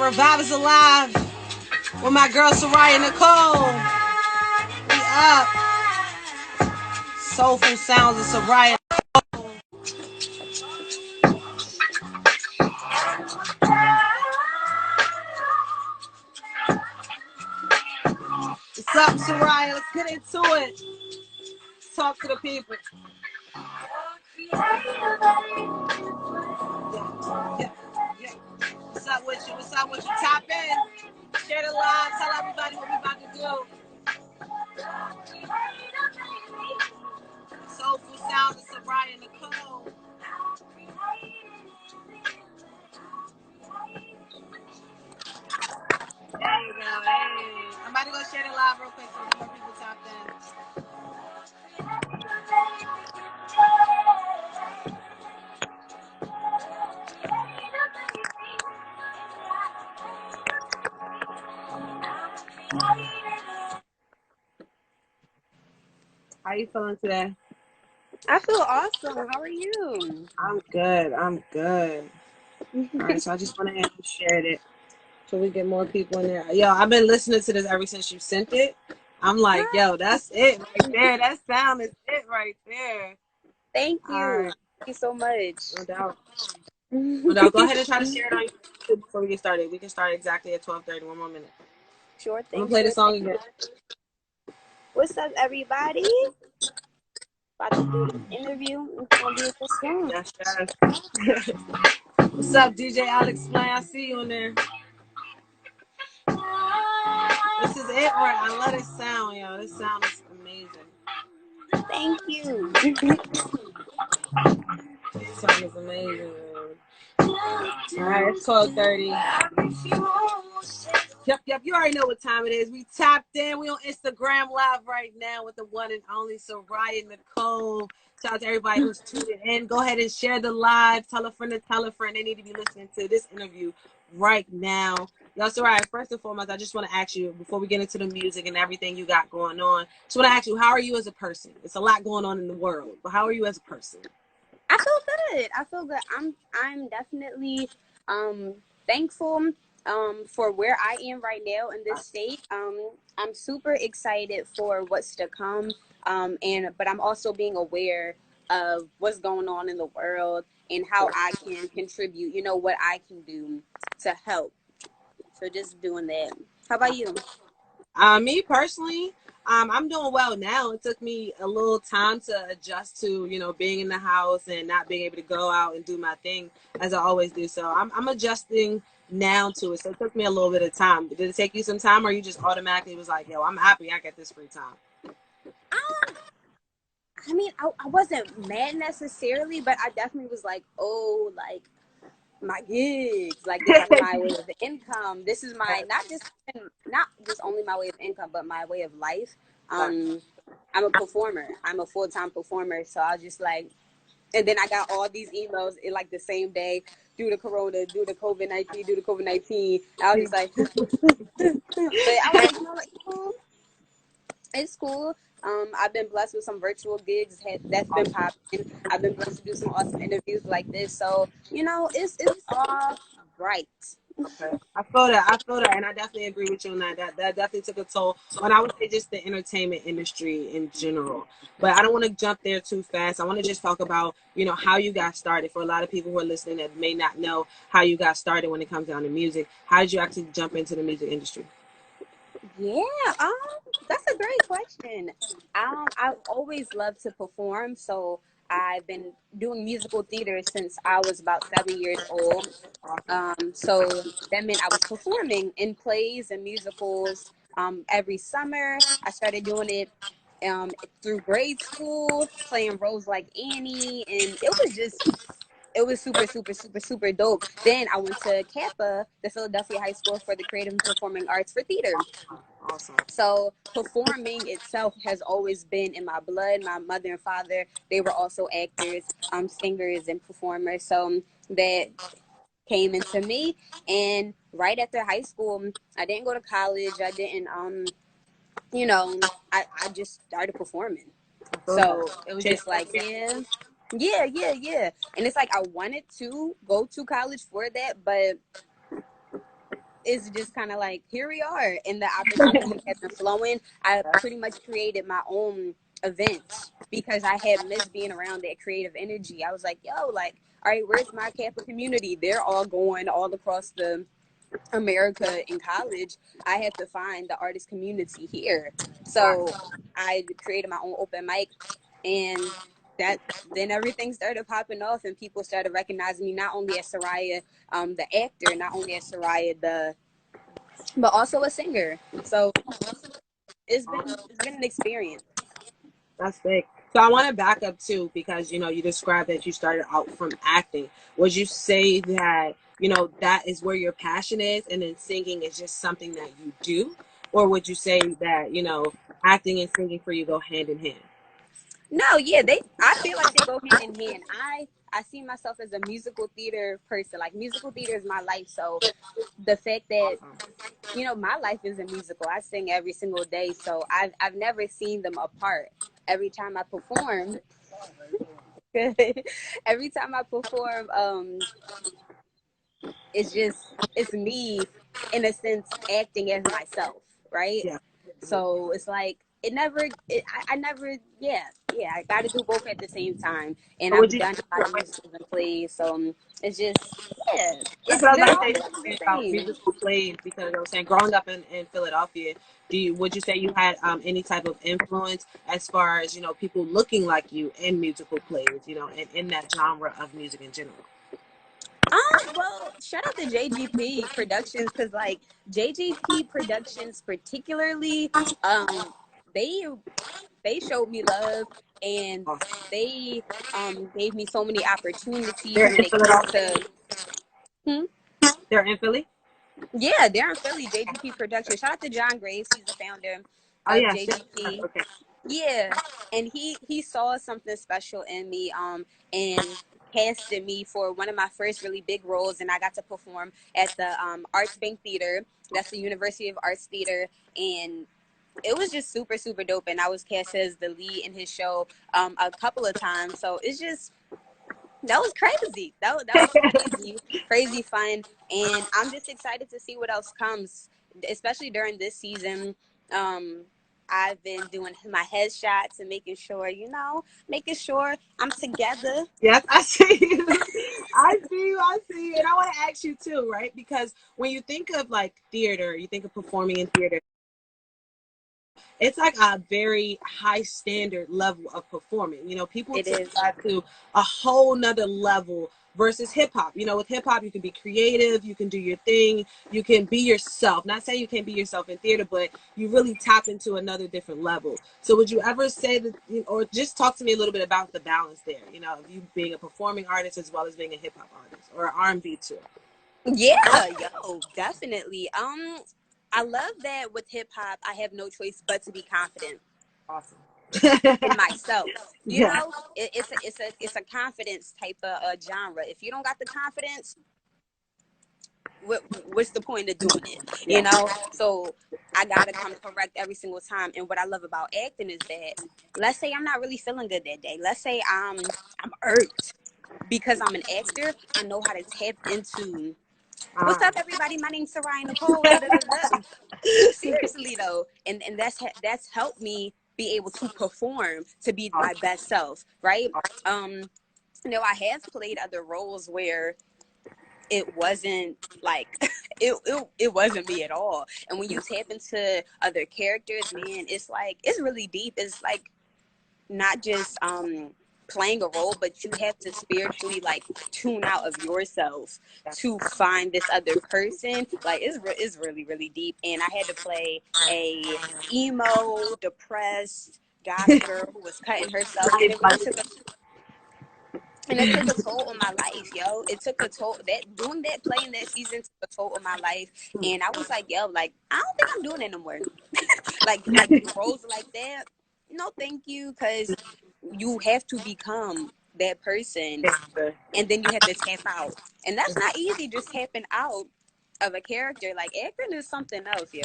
Revive is alive with my girl Seraiah Nicole. We up. Soulful sounds of Seraiah. What's up, Seraiah? Let's get into it. Let's talk to the people. Yeah. What's up with you? What's up with you? Tap in. Share the live. Tell everybody what we about to do. Soulful sounds of Seraiah Nicole. There you go. Hey. I'm about to go share the live real quick so more people tap in. How you feeling today? I feel awesome. How are you? I'm good. All right, so I just went ahead and shared it so we get more people in there. Yo, I've been listening to this ever since you sent it. I'm like, yo, that's it right there. That sound is it right there. Thank you. Right. Thank you so much. No doubt. No doubt. Go ahead and try to share it on YouTube before we get started. We can start exactly at 12:30. One more minute. Sure thing. I'm gonna play the song again. What's up, everybody? About to do this interview. It's gonna be a good song. Yes. What's up, DJ Alex Flay? I see you in there. This is it, right? I love this sound, yo. This sound is amazing. Thank you. This sound is amazing. All right, it's 12:30. Yep. You already know what time it is. We tapped in. We on Instagram Live right now with the one and only Seraiah Nicole. Shout out to everybody who's tuning in. Go ahead and share the live. Tell a friend to tell a friend. They need to be listening to this interview right now. Yo, Seraiah, first and foremost, I just want to ask you, before we get into the music and everything you got going on, just want to ask you, how are you as a person? It's a lot going on in the world, but how are you as a person? I feel good. I'm definitely thankful for where I am right now in this state. I'm super excited for what's to come. But I'm also being aware of what's going on in the world and how I can contribute, what I can do to help. So just doing that. How about you? Me personally, I'm doing well now. It took me a little time to adjust to, being in the house and not being able to go out and do my thing as I always do. So I'm adjusting now to it. So it took me a little bit of time. Did it take you some time, or you just automatically was like, yo, I'm happy I got this free time? I mean, I wasn't mad necessarily, but I definitely was like, oh, like my gigs, like this is my way of income. This is my not just only my way of income, but my way of life. I'm a performer. I'm a full-time performer. So I was just like, and then I got all these emails in like the same day, due to Corona, due to COVID-19. I was just like, but I was like, what? It's cool. I've been blessed with some virtual gigs that's been popping. I've been blessed to do some awesome interviews like this. So, it's all right. Okay. I feel that, and I definitely agree with you on that. That definitely took a toll on, I would say, just the entertainment industry in general. But I don't want to jump there too fast. I want to just talk about, how you got started. For a lot of people who are listening that may not know how you got started when it comes down to music, how did you actually jump into the music industry? Yeah, that's a great question. I've always loved to perform, so I've been doing musical theater since I was about 7 years old. So that meant I was performing in plays and musicals every summer. I started doing it through grade school, playing roles like Annie, and it was super, super, super, super dope. Then I went to CAPA, the Philadelphia High School for the Creative and Performing Arts for theater. Awesome. So performing itself has always been in my blood. My mother and father, they were also actors, singers and performers. So that came into me. And right after high school, I didn't go to college. I didn't, I just started performing. So it was just like, yeah. And it's like I wanted to go to college for that, but it's just kind of like, here we are, and the opportunity has been flowing. I pretty much created my own events because I had missed being around that creative energy. I was like, yo, like, all right, where's my Kappa community? They're all going all across the America in college. I have to find the artist community here. So I created my own open mic, and that then everything started popping off, and people started recognizing me not only as Seraiah, the actor, not only as Seraiah but also a singer. So it's been an experience. That's big. So I want to back up too, because you described that you started out from acting. Would you say that that is where your passion is, and then singing is just something that you do, or would you say that acting and singing for you go hand in hand? No, yeah, I feel like they go hand in hand. I see myself as a musical theater person. Like, musical theater is my life. So the fact that Awesome. my life is a musical. I sing every single day, so I've never seen them apart. Every time I perform, every time I perform, it's me, in a sense, acting as myself, right? Yeah. So it's like I never, yeah, I got to do both at the same time, and Or would I've you? done a lot of musicals and plays, so it's just, yeah, That's what I was they're about all to one and say the about same. musical plays, because I was saying growing up in Philadelphia, would you say you had any type of influence as far as people looking like you in musical plays, and in that genre of music in general? Well, shout out to JGP Productions, because like JGP Productions particularly, they they showed me love, and Awesome. they gave me so many opportunities They're when in it came Philadelphia. to hmm? They're in Philly. Yeah, they're in Philly. JGP Productions. Shout out to John Grace. He's the founder Oh of yes, yes. JGP. Okay. Yeah, and he saw something special in me, and casted me for one of my first really big roles, and I got to perform at the Arts Bank Theater. That's the University of Arts Theater, and it was just super super dope. And I was cast as the lead in his show a couple of times, so it's just, that was crazy. That was crazy fun, and I'm just excited to see what else comes, especially during this season. Um, I've been doing my headshots and making sure I'm together. Yes, I see you. I see you. I see you. And I want to ask you too, right? Because when you think of like theater, you think of performing in theater. It's like a very high standard level of performing. People It take is. that to a whole nother level versus hip hop. With hip hop, you can be creative, you can do your thing, you can be yourself. Not saying you can't be yourself in theater, but you really tap into another different level. So, would you ever say that, or just talk to me a little bit about the balance there? Of you being a performing artist as well as being a hip hop artist or R&B too. Yeah, yo, definitely. I love that with hip hop, I have no choice but to be confident Awesome. in myself. Yeah. It's a confidence type of genre. If you don't got the confidence, what's the point of doing it? Yeah. So I gotta come correct every single time. And what I love about acting is that, let's say I'm not really feeling good that day. Let's say I'm irked. Because I'm an actor, I know how to tap into, what's up, everybody? My name's Seraiah Nicole. Da, da, da, da. Seriously though, and that's helped me be able to perform, to be my best self, right? I have played other roles where it wasn't like it wasn't me at all. And when you tap into other characters, man, it's like, it's really deep. It's like not just playing a role, but you have to spiritually like tune out of yourself to find this other person. Like, it's really really deep. And I had to play a emo, depressed goth girl who was cutting herself, and it took a toll on my life, yo. It took a toll, that doing that, playing that season took a toll on my life. And I was like, yo, like, I don't think I'm doing it no more. like roles like that, no thank you, because you have to become that person, and then you have to tap out, and that's not easy, just tapping out of a character. Like acting is something else, yo.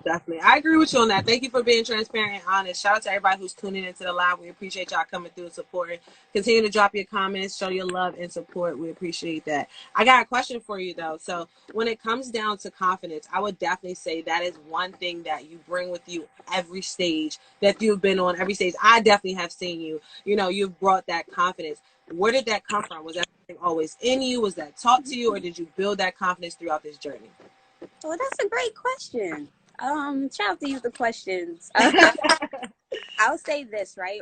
Definitely. I agree with you on that. Thank you for being transparent and honest. Shout out to everybody who's tuning into the live. We appreciate y'all coming through and supporting. Continue to drop your comments, show your love and support. We appreciate that. I got a question for you though. So when it comes down to confidence, I would definitely say that is one thing that you bring with you every stage that you've been on, every stage. I definitely have seen you. You know, you've brought that confidence. Where did that come from? Was that always in you? Was that taught to you, or did you build that confidence throughout this journey? Well, that's a great question. Shout out to you the questions. I'll say this, right?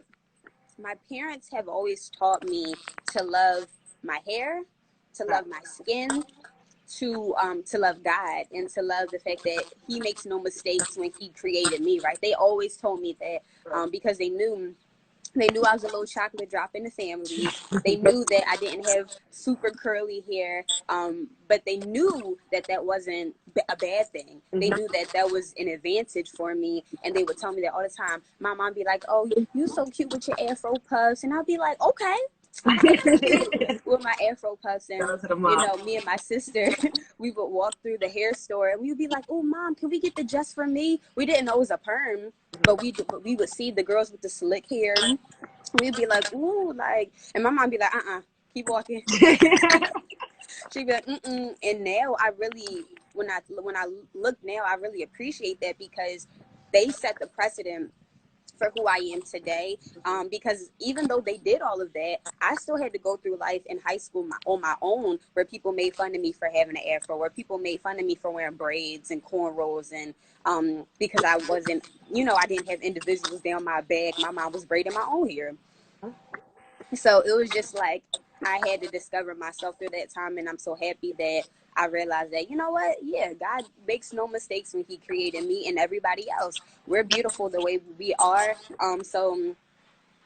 My parents have always taught me to love my hair, to love my skin, to love God, and to love the fact that He makes no mistakes when He created me. Right? They always told me that because they knew I was a little chocolate drop in the family. They knew that I didn't have super curly hair, but they knew that that wasn't a bad thing. They knew that that was an advantage for me, and they would tell me that all the time. My mom be like, "Oh, you so cute with your afro puffs," and I'd be like, "Okay." I am cute with my afro puffs, and you know, me and my sister, we would walk through the hair store, and we would be like, "Oh, mom, can we get the just for me?" We didn't know it was a perm, but we would see the girls with the slick hair. We'd be like, "Ooh," like, and my mom be like, keep walking." She'd be like, "Mm-mm." And now I really, when I look now, I really appreciate that because they set the precedent for who I am today. Because even though they did all of that, I still had to go through life in high school on my own, where people made fun of me for having an afro, where people made fun of me for wearing braids and cornrows, and because I wasn't, you know, I didn't have individuals down my back. My mom was braiding my own hair. So it was just like I had to discover myself through that time, and I'm so happy that I realized that, you know what, yeah, God makes no mistakes when He created me and everybody else. We're beautiful the way we are. So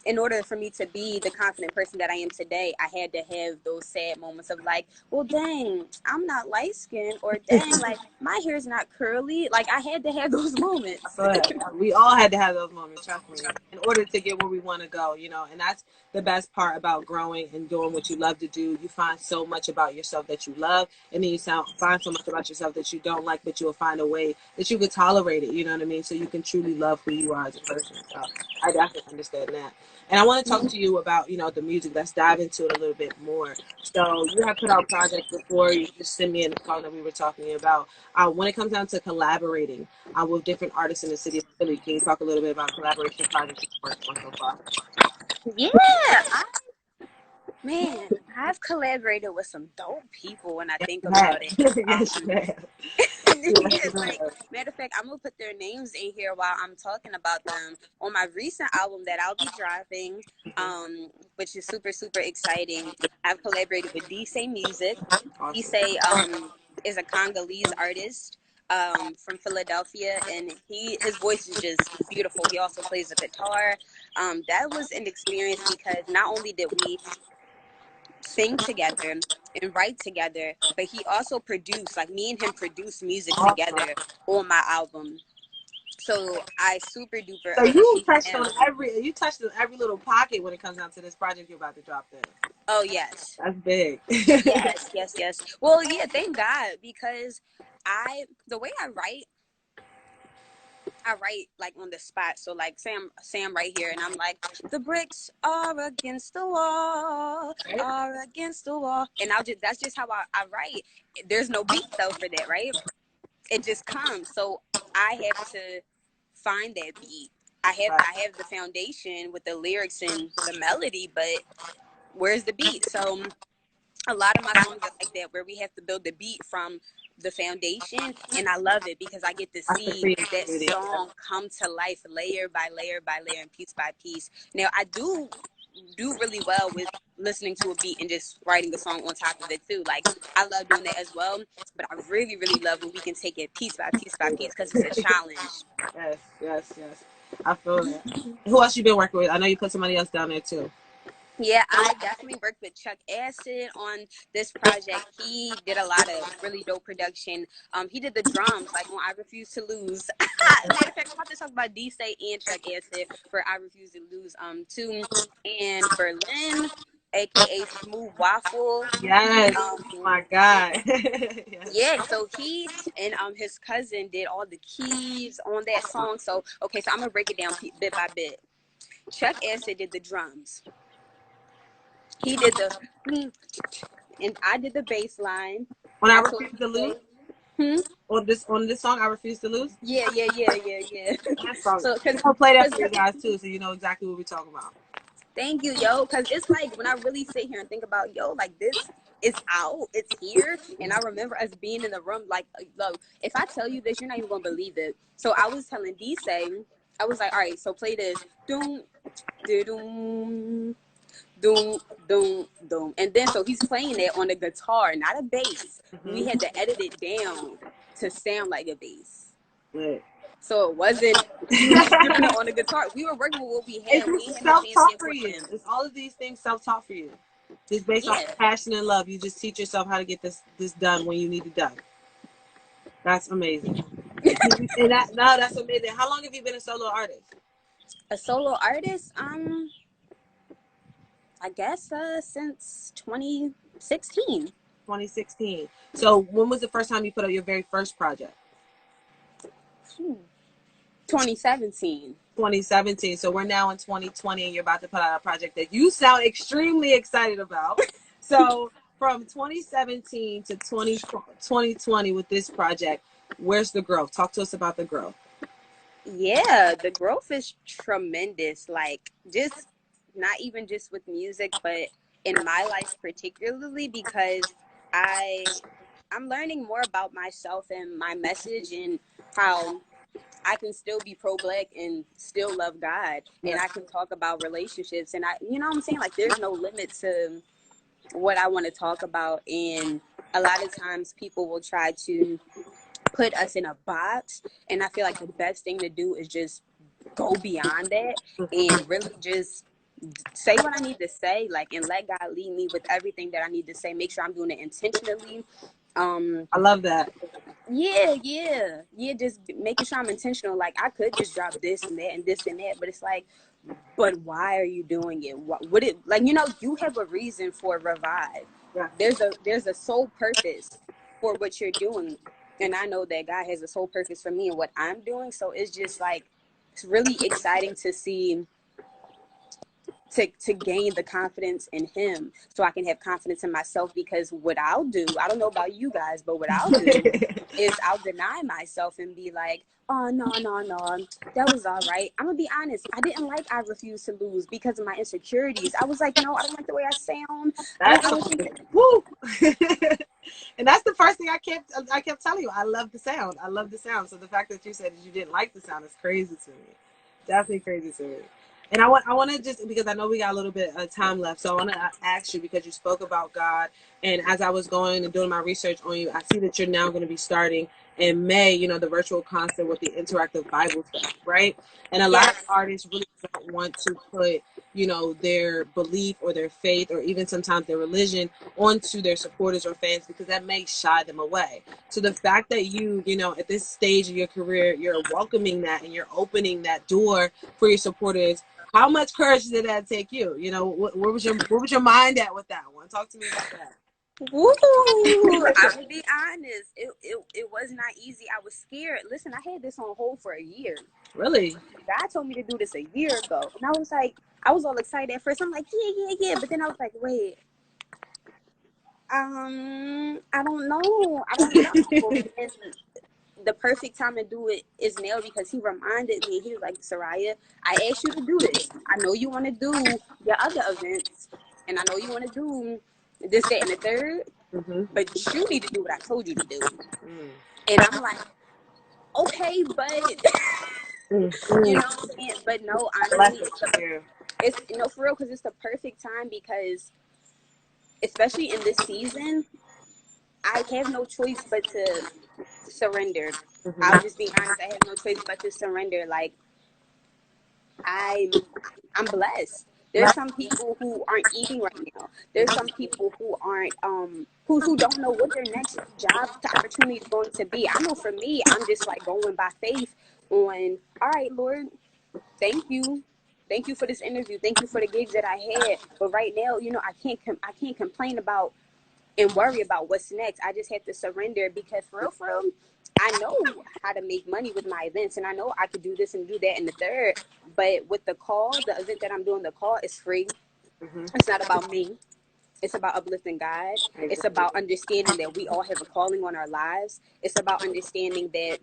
in order for me to be the confident person that I am today, I had to have those sad moments of like, well, dang, I'm not light skinned, or dang, like my hair's not curly. Like I had to have those moments. But we all had to have those moments, trust me, in order to get where we want to go, you know. And that's the best part about growing and doing what you love to do. You find so much about yourself that you love, and then you find so much about yourself that you don't like, but you'll find a way that you could tolerate it, you know what I mean? So you can truly love who you are as a person. So I definitely understand that. And I want to talk to you about, you know, the music. Let's dive into it a little bit more. So you have put out projects before. You just sent me in the song that we were talking about. When it comes down to collaborating with different artists in the city of Philly, can you talk a little bit about collaboration projects you've worked on so far? Yeah, I've collaborated with some dope people when I think about it. Yes, you have. Yeah, like matter of fact, I'm gonna put their names in here while I'm talking about them. On my recent album that I'll be dropping, which is super super exciting, I've collaborated with D-Say Music. Awesome. D-Say is a Congolese artist from Philadelphia, and his voice is just beautiful. He also plays the guitar. That was an experience because not only did we sing together and write together, but he also produced, like me and him produced music Awesome. together on my album. So I super duper So you appreciate touched him. on every little pocket when it comes down to this project you're about to drop there. Oh yes. That's big. Yes. Well, yeah, thank God, because the way I write like on the spot. So like Sam right here, and I'm like, the bricks are against the wall, are against the wall, and that's just how I write. There's no beat though for that, right? It just comes. So I have to find that beat. I have the foundation with the lyrics and the melody, but where's the beat? So a lot of my songs are like that, where we have to build the beat from the foundation, and I love it because I get to That's the see that creativity. song come to life layer by layer by layer and piece by piece. Now I do really well with listening to a beat and just writing a song on top of it too. Like I love doing that as well, but I really love when we can take it piece by piece by piece because it's a challenge. Yes. I feel that. Who else you been working with? I know you put somebody else down there too. Yeah, I definitely worked with Chuck Acid on this project. He did a lot of really dope production. He did the drums, like on I Refuse to Lose. Matter of fact, I'm about to talk about D-Say and Chuck Acid for I Refuse to Lose too. And Berlin, aka Smooth Waffle. Yes. My God. Yes. Yeah, so he and his cousin did all the keys on that song. So okay, so I'm gonna break it down bit by bit. Chuck Acid did the drums. He did the and I did the bass line. When I I told refuse to lose hmm? on this song, I refuse to lose. Yeah. That song. So I'll play that cause for you guys too, so you know exactly what we're talking about. thank you, yo. Cause it's like when I really sit here and think about, yo, like this is out, it's here. And I remember us being in the room, like, look, if I tell you this, you're not even gonna believe it. So I was telling D-Say, I was like, all right, so play this. Doom, doom, doom, doom, doom. And then so he's playing it on the guitar, not a bass. We had to edit it down to sound like a bass. Good. So it wasn't he was doing it on the guitar. We were working with what we had. We It's had no fancy self-taught for you. equipment. It's all of these things self-taught for you. Just based off Yeah. passion and love. You just teach yourself how to get this done when you need it done. That's amazing. And that's amazing. How long have you been a solo artist? A solo artist, I guess since 2016. 2016. So when was the first time you put out your very first project? 2017. 2017. So we're now in 2020 and you're about to put out a project that you sound extremely excited about. So from 2017 to 2020 with this project, where's the growth? Talk to us about the growth. Yeah, the growth is tremendous. Like just not even just with music, but in my life particularly because I'm learning more about myself and my message and how I can still be pro-Black and still love God. Yeah. And I can talk about relationships. And you know what I'm saying? Like, there's no limit to what I want to talk about. And a lot of times people will try to put us in a box. And I feel like the best thing to do is just go beyond that and really just say what I need to say, like, and let God lead me with everything that I need to say. Make sure I'm doing it intentionally. I love that. Yeah. Just making sure I'm intentional. Like I could just drop this and that, but it's like, but why are you doing it? What would it like? You know, you have a reason for Revive. Yeah. There's a sole purpose for what you're doing, and I know that God has a sole purpose for me and what I'm doing. So it's just like it's really exciting to see. To gain the confidence in him so I can have confidence in myself, because what I'll do, I don't know about you guys, but what I'll do is I'll deny myself and be like, oh, no, that was all right. I'm gonna be honest, I didn't like I Refuse to Lose because of my insecurities. I was like, no, I don't like the way I sound. I don't think that. Woo. And that's the first thing I kept telling you. I love the sound. I love the sound. So the fact that you said that you didn't like the sound is crazy to me. Definitely crazy to me. And I want to just, because I know we got a little bit of time left, so I want to ask you, because you spoke about God, and as I was going and doing my research on you, I see that you're now going to be starting in May, you know, the virtual concert with the interactive Bible study, right? And a lot of artists really don't want to put, you know, their belief or their faith or even sometimes their religion onto their supporters or fans, because that may shy them away. So the fact that you know, at this stage of your career, you're welcoming that and you're opening that door for your supporters. How much courage did that take you? You know, where was your mind at with that one? Talk to me about that. Woo! I'm gonna be honest. It was not easy. I was scared. Listen, I had this on hold for a year. Really? God told me to do this a year ago, and I was like, I was all excited at first. I'm like, yeah. But then I was like, wait, I don't know. And the perfect time to do it is now, because he reminded me. He was like, Seraiah, I asked you to do this. I know you want to do your other events, and I know you want to do this, that, and the third, but you need to do what I told you to do. And I'm like, okay, but you know what I'm saying? But no, honestly, it's you know, for real, because it's the perfect time, because especially in this season, I have no choice but to surrender. I'll just be honest. I have no choice but to surrender. Like I'm blessed. There's some people who aren't eating right now. There's some people who aren't who don't know what their next job opportunity is going to be. I know for me, I'm just like going by faith on, all right, Lord, thank you. Thank you for this interview. Thank you for the gigs that I had. But right now, you know, I can't complain about and worry about what's next. I just have to surrender because for real, I know how to make money with my events, and I know I could do this and do that and the third. But with the call, the event that I'm doing, the call is free. It's not about me. It's about uplifting God. It's about understanding that we all have a calling on our lives. It's about understanding that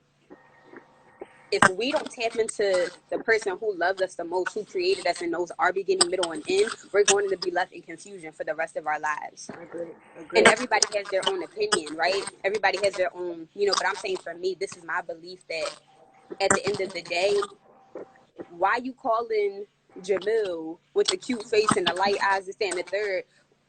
if we don't tap into the person who loves us the most, who created us and knows our beginning, middle, and end, we're going to be left in confusion for the rest of our lives. Agree. And everybody has their own opinion, right? Everybody has their own, you know, but I'm saying for me, this is my belief that at the end of the day, why you calling Jamil with the cute face and the light eyes to stand the third?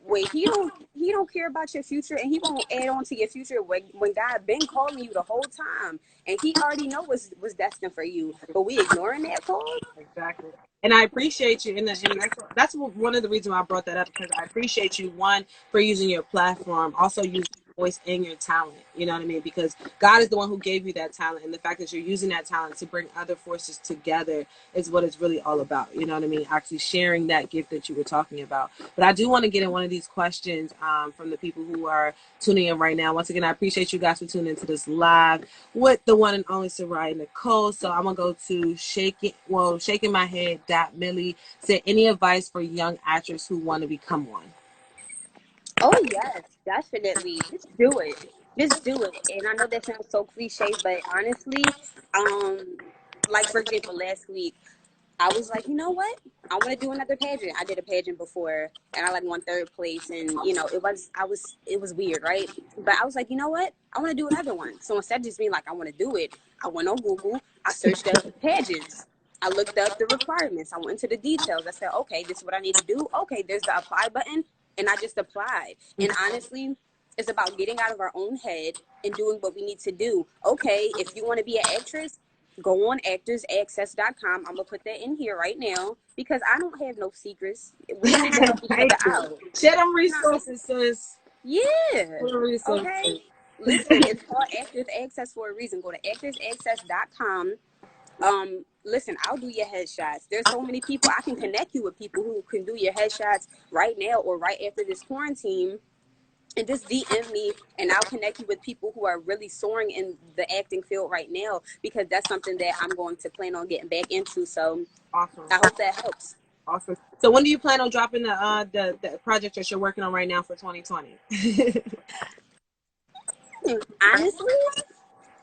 Wait, he don't care about your future, and he won't add on to your future when God been calling you the whole time, and he already know what's destined for you. But we ignoring that call. Exactly. And I appreciate you. And that's one of the reasons why I brought that up, because I appreciate you, one, for using your platform, also using your voice and your talent. You know what I mean? Because God is the one who gave you that talent. And the fact that you're using that talent to bring other forces together is what it's really all about. You know what I mean? Actually sharing that gift that you were talking about. But I do want to get in one of these questions from the people who are tuning in right now. Once again, I appreciate you guys for tuning into this live with the one and only Seraiah Nicole. So I'm gonna go to shaking my head. Millie said, any advice for young actors who want to become one? Oh yes, definitely. Just do it. Just do it. And I know that sounds so cliche, but honestly, like for example, last week I was like, you know what? I want to do another pageant. I did a pageant before, and I like won third place, and you know, it was weird, right? But I was like, you know what? I want to do another one. So instead of just being like, I want to do it, I went on Google. I searched up pageants. I looked up the requirements. I went into the details. I said, okay, this is what I need to do. Okay, there's the apply button, and I just applied. And honestly, it's about getting out of our own head and doing what we need to do. Okay, if you want to be an actress, go on actorsaccess.com. I'm gonna put that in here right now because I don't have no secrets. We need to help each other out. Share them resources, sis. Yeah. Resources. Okay. Listen, it's called Actors Access for a reason. Go to actorsaccess.com. Listen, I'll do your headshots. There's so many people. I can connect you with people who can do your headshots right now or right after this quarantine. And just DM me, and I'll connect you with people who are really soaring in the acting field right now, because that's something that I'm going to plan on getting back into. So Awesome. I hope that helps. Awesome. So when do you plan on dropping the project that you're working on right now for 2020? Honestly,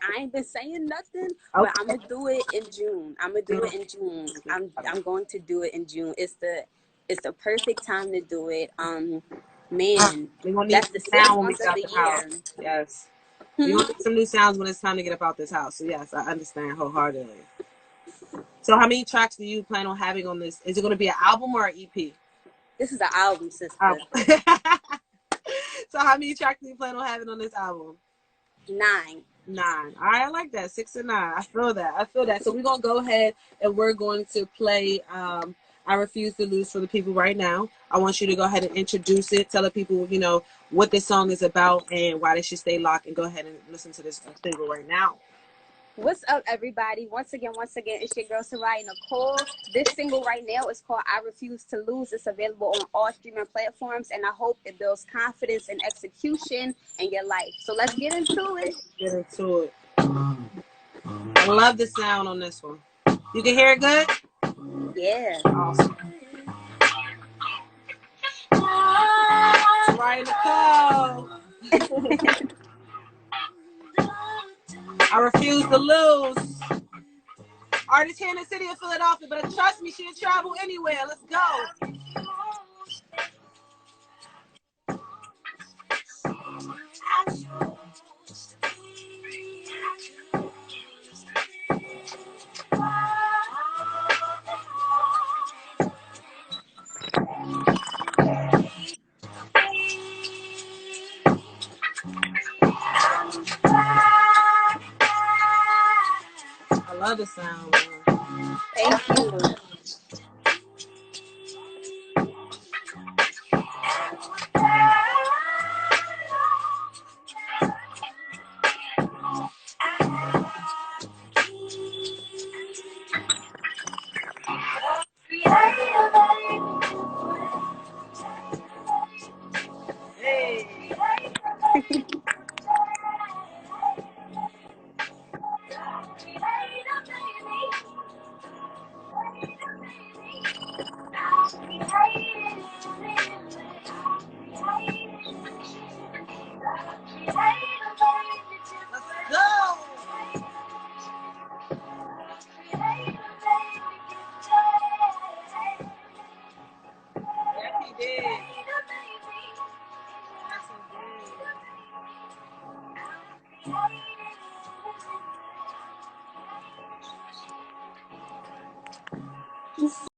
I ain't been saying nothing, but I'm gonna do it in June. I'm going to do it in June. It's the perfect time to do it. Man, that's the 6 months of the year. Yes. You want some new sounds when it's time to get up out this house. So yes, I understand wholeheartedly. So how many tracks do you plan on having on this? Is it going to be an album or an EP? This is an album, sister. So how many tracks do you plan on having on this album? 9. All right, I like that. 6 and 9. I feel that. So we're going to go ahead and we're going to play I Refuse to Lose for the people right now. I want you to go ahead and introduce it. Tell the people, you know, what this song is about and why they should stay locked, and go ahead and listen to this single right now. What's up, everybody? Once again, it's your girl, Seraiah Nicole. This single right now is called I Refuse to Lose. It's available on all streaming platforms, and I hope it builds confidence and execution in your life. So let's get into it. I love the sound on this one. You can hear it good? Yeah. Awesome. Seraiah Nicole. I refuse to lose. Artist here in the city of Philadelphia, but trust me, she'll travel anywhere. Let's go. I love the sound. Thank you.